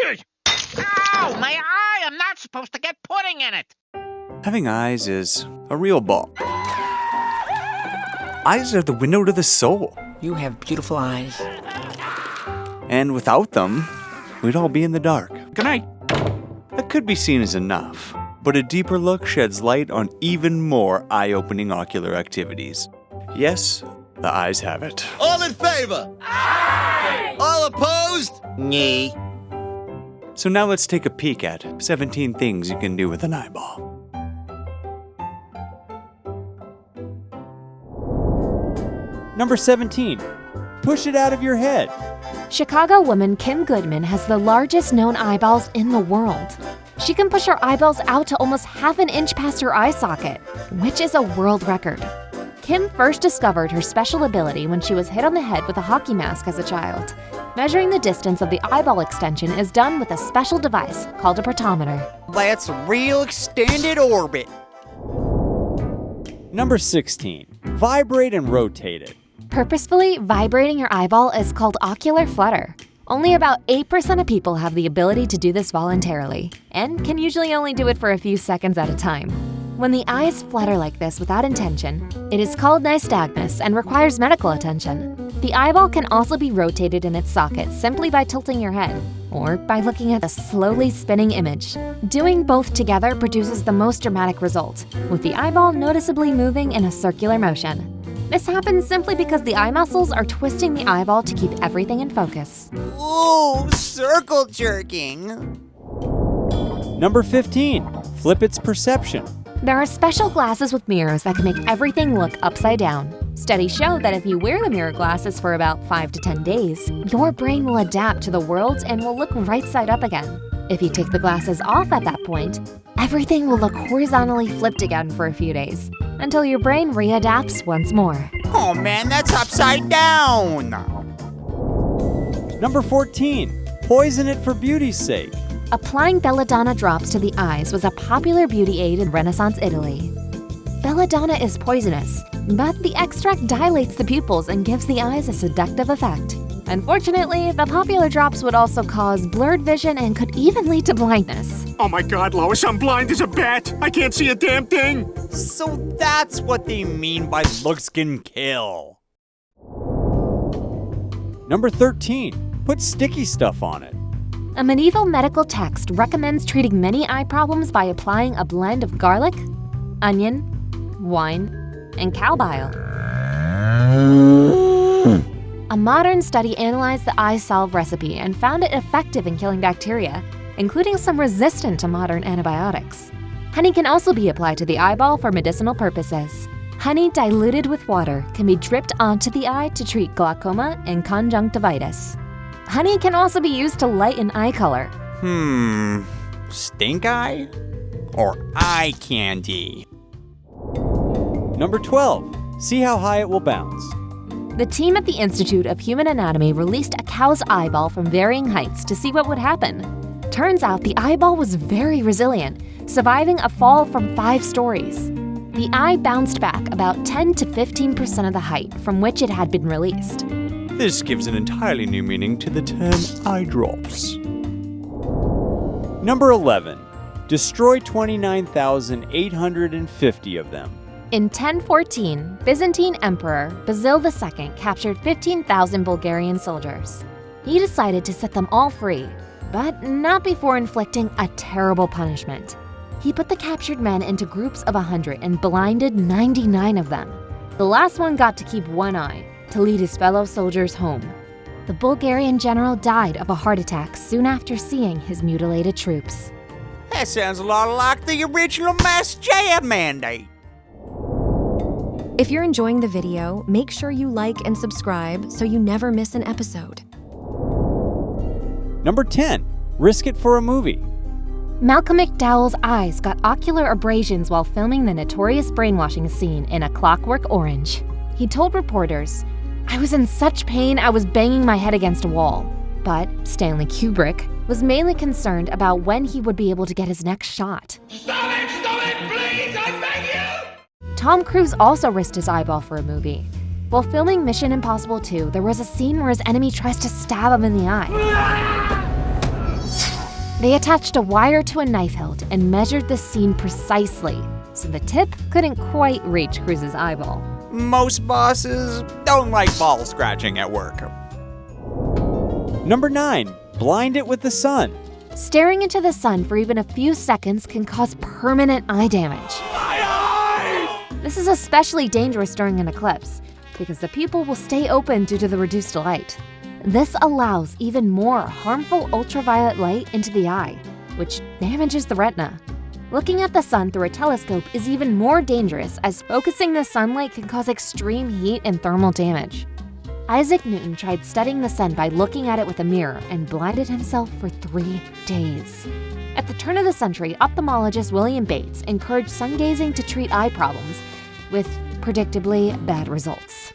Ow, my eye! I'm not supposed to get pudding in it. Having eyes is a real ball. Eyes are the window to the soul. You have beautiful eyes. And without them, we'd all be in the dark. Good night. That could be seen as enough, but a deeper look sheds light on even more eye-opening ocular activities. Yes, the eyes have it. All in favor? Aye! All opposed? Nay. So now let's take a peek at 17 things you can do with an eyeball. Number 17. Push it out of your head. Chicago woman Kim Goodman has the largest known eyeballs in the world. She can push her eyeballs out to almost half an inch past her eye socket, which is a world record. Kim first discovered her special ability when she was hit on the head with a hockey mask as a child. Measuring the distance of the eyeball extension is done with a special device called a protometer. That's real extended orbit. Number 16. Vibrate and rotate it. Purposefully vibrating your eyeball is called ocular flutter. Only about 8% of people have the ability to do this voluntarily, and can usually only do it for a few seconds at a time. When the eyes flutter like this without intention, it is called nystagmus and requires medical attention. The eyeball can also be rotated in its socket simply by tilting your head, or by looking at a slowly spinning image. Doing both together produces the most dramatic result, with the eyeball noticeably moving in a circular motion. This happens simply because the eye muscles are twisting the eyeball to keep everything in focus. Ooh, circle jerking. Number 15. Flip its perception. There are special glasses with mirrors that can make everything look upside down. Studies show that if you wear the mirror glasses for about 5 to 10 days, your brain will adapt to the world and will look right side up again. If you take the glasses off at that point, everything will look horizontally flipped again for a few days, until your brain readapts once more. Oh man, that's upside down. Number 14. Poison it for beauty's sake. Applying belladonna drops to the eyes was a popular beauty aid in Renaissance Italy. Belladonna is poisonous, but the extract dilates the pupils and gives the eyes a seductive effect. Unfortunately, the popular drops would also cause blurred vision and could even lead to blindness. Oh my God, Lois, I'm blind as a bat. I can't see a damn thing. So that's what they mean by looks can kill. Number 13. Put sticky stuff on it. A medieval medical text recommends treating many eye problems by applying a blend of garlic, onion, wine, and cow bile. A modern study analyzed the eye salve recipe and found it effective in killing bacteria, including some resistant to modern antibiotics. Honey can also be applied to the eyeball for medicinal purposes. Honey diluted with water can be dripped onto the eye to treat glaucoma and conjunctivitis. Honey can also be used to lighten eye color. Stink eye? Or eye candy? Number 12. See how high it will bounce. The team at the Institute of Human Anatomy released a cow's eyeball from varying heights to see what would happen. Turns out the eyeball was very resilient, surviving a fall from 5 stories. The eye bounced back about 10 to 15% of the height from which it had been released. This gives an entirely new meaning to the term eye drops. Number 11. Destroy 29,850 of them. In 1014, Byzantine Emperor Basil II captured 15,000 Bulgarian soldiers. He decided to set them all free, but not before inflicting a terrible punishment. He put the captured men into groups of 100 and blinded 99 of them. The last one got to keep one eye, to lead his fellow soldiers home. The Bulgarian general died of a heart attack soon after seeing his mutilated troops. That sounds a lot like the original Mass Jam mandate. If you're enjoying the video, make sure you like and subscribe so you never miss an episode. Number 10. Risk it for a movie. Malcolm McDowell's eyes got ocular abrasions while filming the notorious brainwashing scene in A Clockwork Orange. He told reporters, "I was in such pain I was banging my head against a wall." But Stanley Kubrick was mainly concerned about when he would be able to get his next shot. Stop it, please, I beg you! Tom Cruise also risked his eyeball for a movie. While filming Mission Impossible 2, there was a scene where his enemy tries to stab him in the eye. They attached a wire to a knife hilt and measured the seam precisely, so the tip couldn't quite reach Cruz's eyeball. Most bosses don't like ball scratching at work. Number 9. Blind it with the sun. Staring into the sun for even a few seconds can cause permanent eye damage. This is especially dangerous during an eclipse, because the pupil will stay open due to the reduced light. This allows even more harmful ultraviolet light into the eye, which damages the retina. Looking at the sun through a telescope is even more dangerous, as focusing the sunlight can cause extreme heat and thermal damage. Isaac Newton tried studying the sun by looking at it with a mirror and blinded himself for 3 days. At the turn of the century, ophthalmologist William Bates encouraged sun gazing to treat eye problems, with predictably bad results.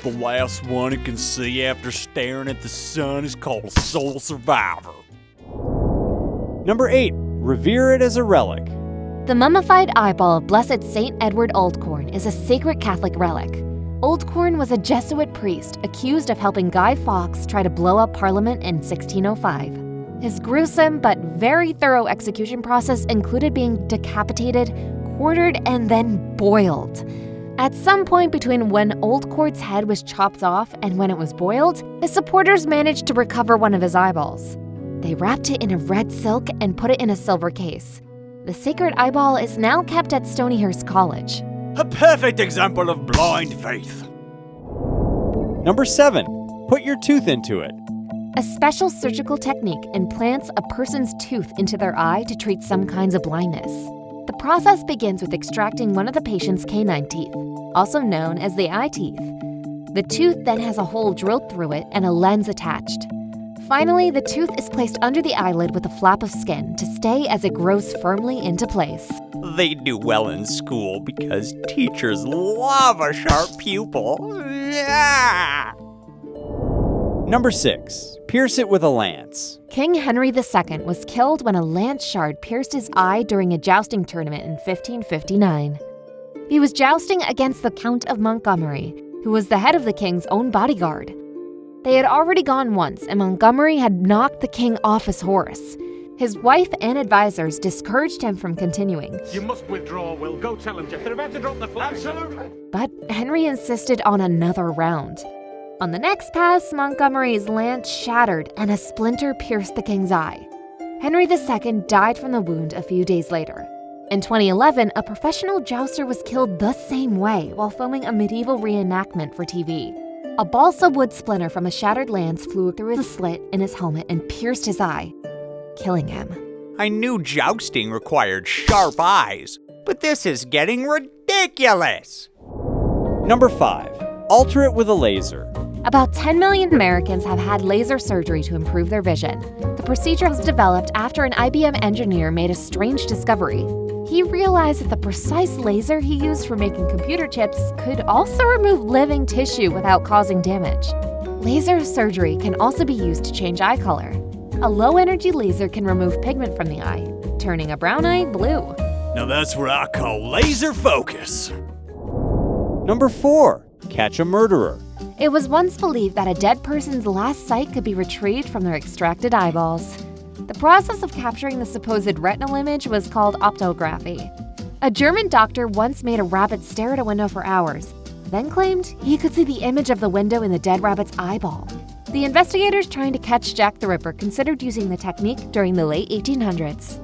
The last one who can see after staring at the sun is called a sole survivor. Number 8. Revere it as a relic. The mummified eyeball of Blessed Saint Edward Oldcorn is a sacred Catholic relic. Oldcorn was a Jesuit priest accused of helping Guy Fawkes try to blow up Parliament in 1605. His gruesome but very thorough execution process included being decapitated, quartered, and then boiled. At some point between when Oldcorn's head was chopped off and when it was boiled, his supporters managed to recover one of his eyeballs. They wrapped it in a red silk and put it in a silver case. The sacred eyeball is now kept at Stonyhurst College. A perfect example of blind faith. Number 7. Put your tooth into it. A special surgical technique implants a person's tooth into their eye to treat some kinds of blindness. The process begins with extracting one of the patient's canine teeth, also known as the eye teeth. The tooth then has a hole drilled through it and a lens attached. Finally, the tooth is placed under the eyelid with a flap of skin to stay as it grows firmly into place. They do well in school because teachers love a sharp pupil. Yeah. Number 6. Pierce it with a lance. King Henry II was killed when a lance shard pierced his eye during a jousting tournament in 1559. He was jousting against the Count of Montgomery, who was the head of the king's own bodyguard. They had already gone once, and Montgomery had knocked the king off his horse. His wife and advisors discouraged him from continuing. You must withdraw, Will. Go tell him, Jeff. They're about to drop the flag. Absolutely. But Henry insisted on another round. On the next pass, Montgomery's lance shattered and a splinter pierced the king's eye. Henry II died from the wound a few days later. In 2011, a professional jouster was killed the same way while filming a medieval reenactment for TV. A balsa wood splinter from a shattered lance flew through a slit in his helmet and pierced his eye, killing him. I knew jousting required sharp eyes, but this is getting ridiculous. Number 5. Alter it with a laser. About 10 million Americans have had laser surgery to improve their vision. The procedure was developed after an IBM engineer made a strange discovery. He realized that the precise laser he used for making computer chips could also remove living tissue without causing damage. Laser surgery can also be used to change eye color. A low-energy laser can remove pigment from the eye, turning a brown eye blue. Now that's what I call laser focus. Number 4. Catch a murderer. It was once believed that a dead person's last sight could be retrieved from their extracted eyeballs. The process of capturing the supposed retinal image was called optography. A German doctor once made a rabbit stare at a window for hours, then claimed he could see the image of the window in the dead rabbit's eyeball. The investigators trying to catch Jack the Ripper considered using the technique during the late 1800s.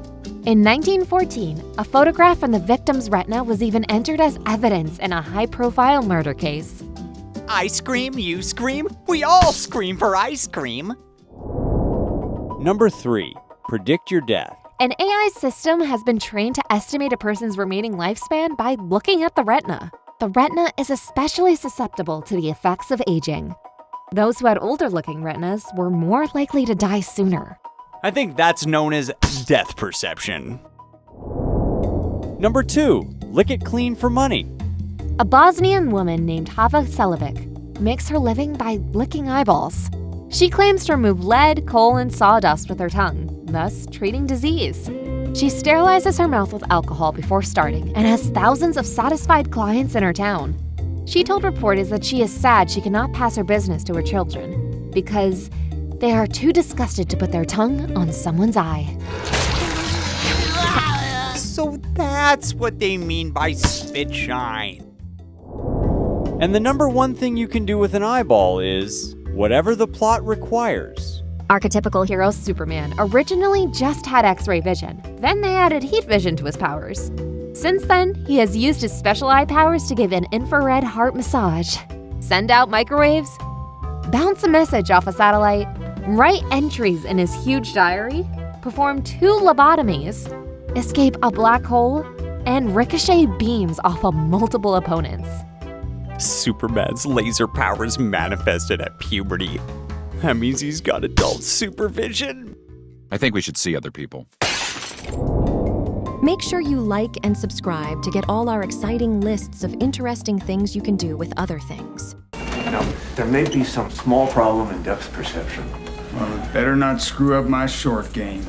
In 1914, a photograph from the victim's retina was even entered as evidence in a high-profile murder case. I scream, you scream, we all scream for ice cream. Number 3. Predict your death. An AI system has been trained to estimate a person's remaining lifespan by looking at the retina. The retina is especially susceptible to the effects of aging. Those who had older-looking retinas were more likely to die sooner. I think that's known as death perception. Number 2. Lick it clean for money. A Bosnian woman named Hava Selevic makes her living by licking eyeballs. She claims to remove lead, coal, and sawdust with her tongue, thus treating disease. She sterilizes her mouth with alcohol before starting and has thousands of satisfied clients in her town. She told reporters that she is sad she cannot pass her business to her children because They are too disgusted to put their tongue on someone's eye. So that's what they mean by spit shine. And the number one thing you can do with an eyeball is whatever the plot requires. Archetypical hero Superman originally just had X-ray vision. Then they added heat vision to his powers. Since then, he has used his special eye powers to give an infrared heart massage, send out microwaves, bounce a message off a satellite, write entries in his huge diary, perform 2 lobotomies, escape a black hole, and ricochet beams off of multiple opponents. Superman's laser powers manifested at puberty. That means he's got adult supervision. I think we should see other people. Make sure you like and subscribe to get all our exciting lists of interesting things you can do with other things. Now, there may be some small problem in depth perception. Well, better not screw up my short game.